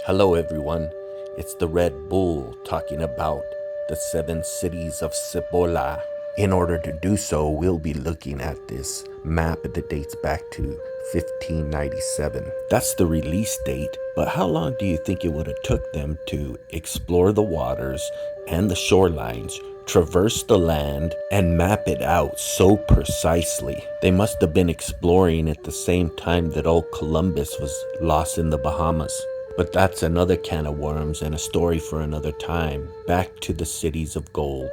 Hello, everyone. It's the Red Bull talking about the 7 cities of Cibola. In order to do so, we'll be looking at this map that dates back to 1597. That's the release date, but how long do you think it would have took them to explore the waters and the shorelines, traverse the land, and map it out so precisely? They must have been exploring at the same time that old Columbus was lost in the Bahamas. But that's another can of worms and a story for another time. Back to the cities of gold.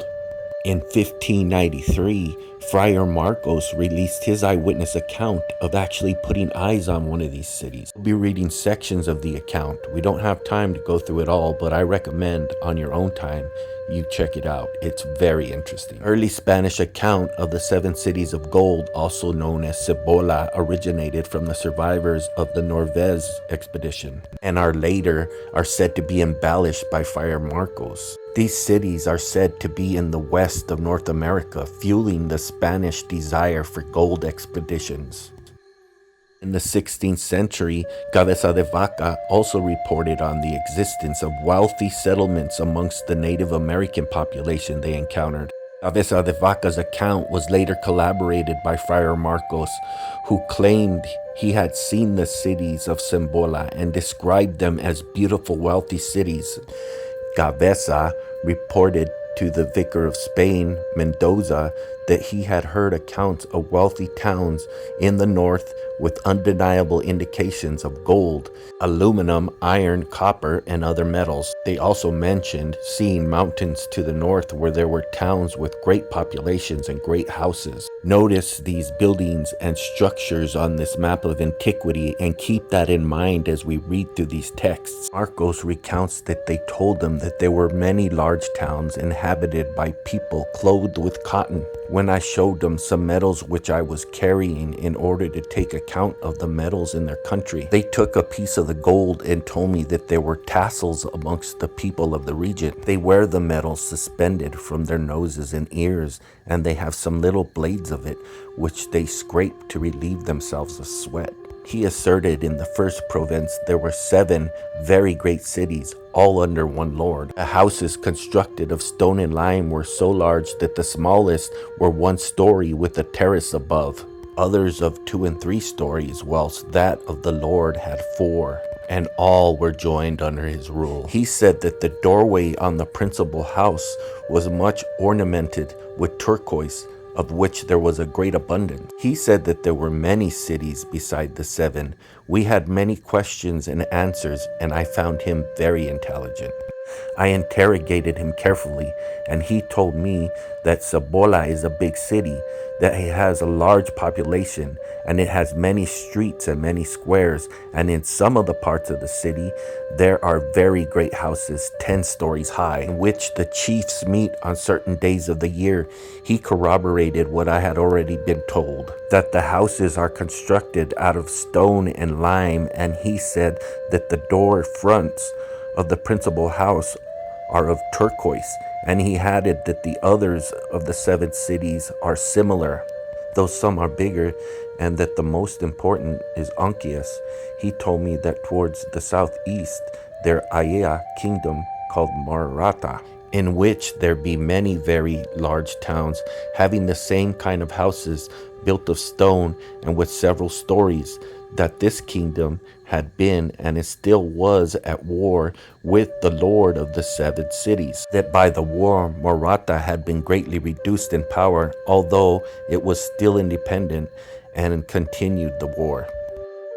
In 1593, Friar Marcos released his eyewitness account of actually putting eyes on one of these cities. We'll be reading sections of the account. We don't have time to go through it all, but I recommend on your own time you check it out. It's very interesting. Early Spanish account of the 7 cities of gold, also known as Cibola, originated from the survivors of the Norvez expedition and are said to be embellished by Friar Marcos. These cities are said to be in the west of North America, fueling the Spanish desire for gold expeditions. In the 16th century, Cabeza de Vaca also reported on the existence of wealthy settlements amongst the Native American population they encountered. Cabeza de Vaca's account was later corroborated by Friar Marcos, who claimed he had seen the cities of Cibola and described them as beautiful, wealthy cities. Cabeza reported to the vicar of Spain, Mendoza, that he had heard accounts of wealthy towns in the north with undeniable indications of gold, aluminum, iron, copper, and other metals. They also mentioned seeing mountains to the north where there were towns with great populations and great houses. Notice these buildings and structures on this map of antiquity and keep that in mind as we read through these texts. Marcos recounts that they told them that there were many large towns inhabited by people clothed with cotton. When I showed them some medals which I was carrying in order to take account of the metals in their country, they took a piece of the gold and told me that there were tassels amongst the people of the region. They wear the medals suspended from their noses and ears, and they have some little blades of it which they scrape to relieve themselves of sweat. He asserted in the first province there were 7 very great cities, all under one lord. The houses constructed of stone and lime were so large that the smallest were 1 story with a terrace above, others of 2 and 3 stories, whilst that of the lord had 4, and all were joined under his rule. He said that the doorway on the principal house was much ornamented with turquoise, of which there was a great abundance. He said that there were many cities beside the 7. We had many questions and answers, and I found him very intelligent. I interrogated him carefully, and he told me that Cibola is a big city, that it has a large population, and it has many streets and many squares, and in some of the parts of the city there are very great houses 10 stories high, in which the chiefs meet on certain days of the year. He corroborated what I had already been told, that the houses are constructed out of stone and lime, and he said that the door fronts of the principal house are of turquoise, and he added that the others of the 7 cities are similar, though some are bigger, and that the most important is Onkias. He told me that towards the southeast there Aya kingdom called Maratha, in which there be many very large towns having the same kind of houses built of stone and with several stories, that this kingdom had been and it still was at war with the lord of the 7 cities, that by the war Maratha had been greatly reduced in power, although it was still independent, and continued the war.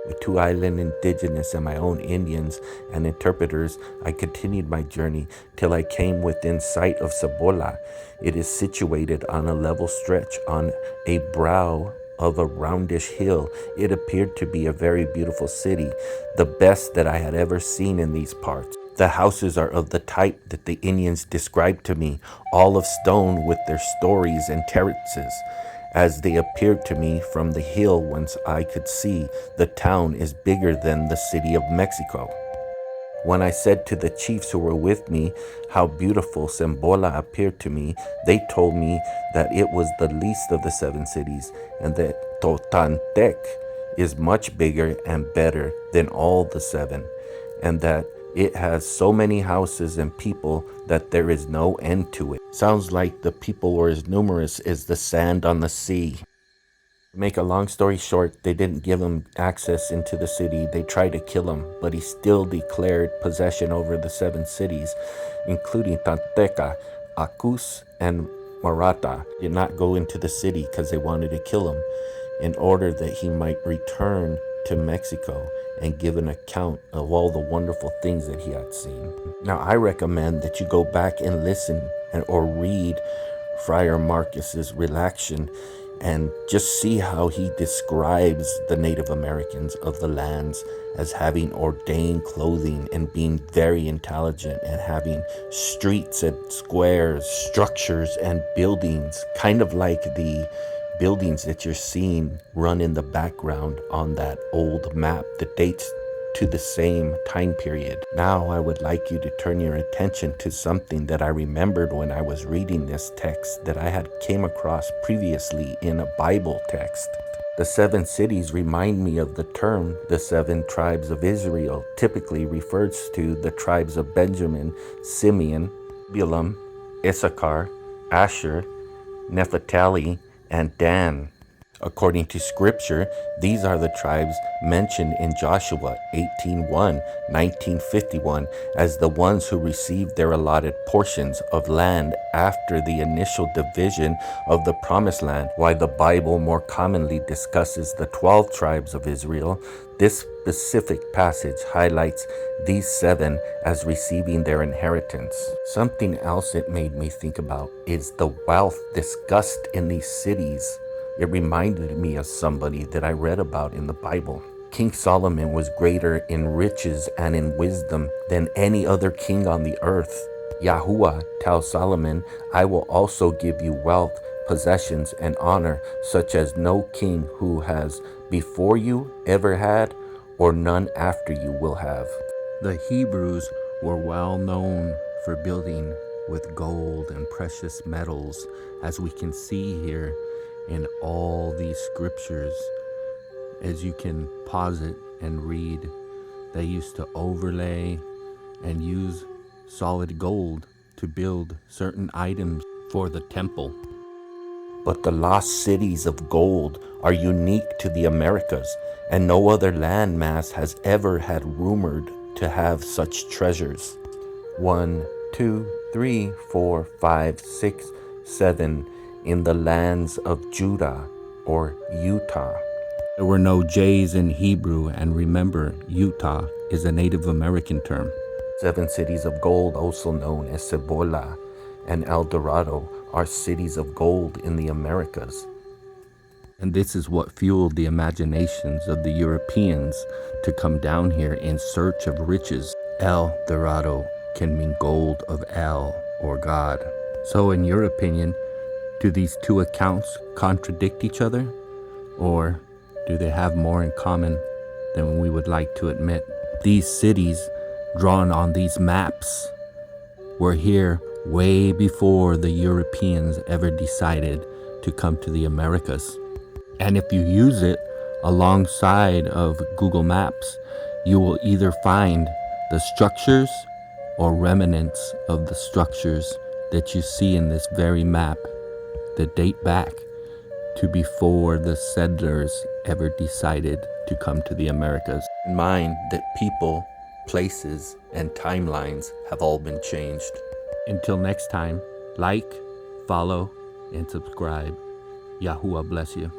With 2 island indigenous and my own Indians and interpreters, I continued my journey till I came within sight of Cibola. It is situated on a level stretch on a brow of a roundish hill. It appeared to be a very beautiful city, the best that I had ever seen in these parts. The houses are of the type that the Indians described to me, all of stone with their stories and terraces. As they appeared to me from the hill whence I could see, the town is bigger than the city of Mexico. When I said to the chiefs who were with me how beautiful Cibola appeared to me, they told me that it was the least of the 7 cities, and that Totantec is much bigger and better than all the 7, and that It has so many houses and people that there is no end to it. Sounds like the people were as numerous as the sand on the sea. To make a long story short, they didn't give him access into the city. They tried to kill him, but he still declared possession over the 7 cities, including Tanteca, Acus, and Marata. Did not go into the city because they wanted to kill him in order that he might return to Mexico and give an account of all the wonderful things that he had seen. Now, I recommend that you go back and listen or read Friar Marcus's Relaction and just see how he describes the Native Americans of the lands as having ordained clothing and being very intelligent and having streets and squares, structures and buildings, kind of like the buildings that you're seeing run in the background on that old map that dates to the same time period. Now I would like you to turn your attention to something that I remembered when I was reading this text that I had came across previously in a Bible text. The 7 cities remind me of the term the 7 tribes of Israel, typically refers to the tribes of Benjamin, Simeon, Zebulun, Issachar, Asher, Naphtali, and Dan. According to scripture, these are the tribes mentioned in Joshua 18:1, 1951 as the ones who received their allotted portions of land after the initial division of the promised land. While the Bible more commonly discusses the 12 tribes of Israel, this specific passage highlights these 7 as receiving their inheritance. Something else it made me think about is the wealth discussed in these cities. It reminded me of somebody that I read about in the Bible. King Solomon was greater in riches and in wisdom than any other king on the earth. Yahuwah tells Solomon, I will also give you wealth, possessions, and honor, such as no king who has before you ever had, or none after you will have. The Hebrews were well known for building with gold and precious metals, as we can see here in all these scriptures. As you can pause it and read, they used to overlay and use solid gold to build certain items for the temple. But the lost cities of gold are unique to the Americas, and no other landmass has ever had rumored to have such treasures. 1, 2, 3, 4, 5, 6, 7 in the lands of Judah or Utah. There were no J's in Hebrew, and remember, Utah is a Native American term. 7 cities of gold, also known as Cibola and El Dorado, are cities of gold in the Americas. And this is what fueled the imaginations of the Europeans to come down here in search of riches. El Dorado can mean gold of El, or God. So in your opinion, do these 2 accounts contradict each other? Or do they have more in common than we would like to admit? These cities drawn on these maps were here way before the Europeans ever decided to come to the Americas. And if you use it alongside of Google Maps, you will either find the structures or remnants of the structures that you see in this very map that date back to before the settlers ever decided to come to the Americas. Keep in mind that people, places, and timelines have all been changed. Until next time, like, follow, and subscribe. Yahuwah bless you.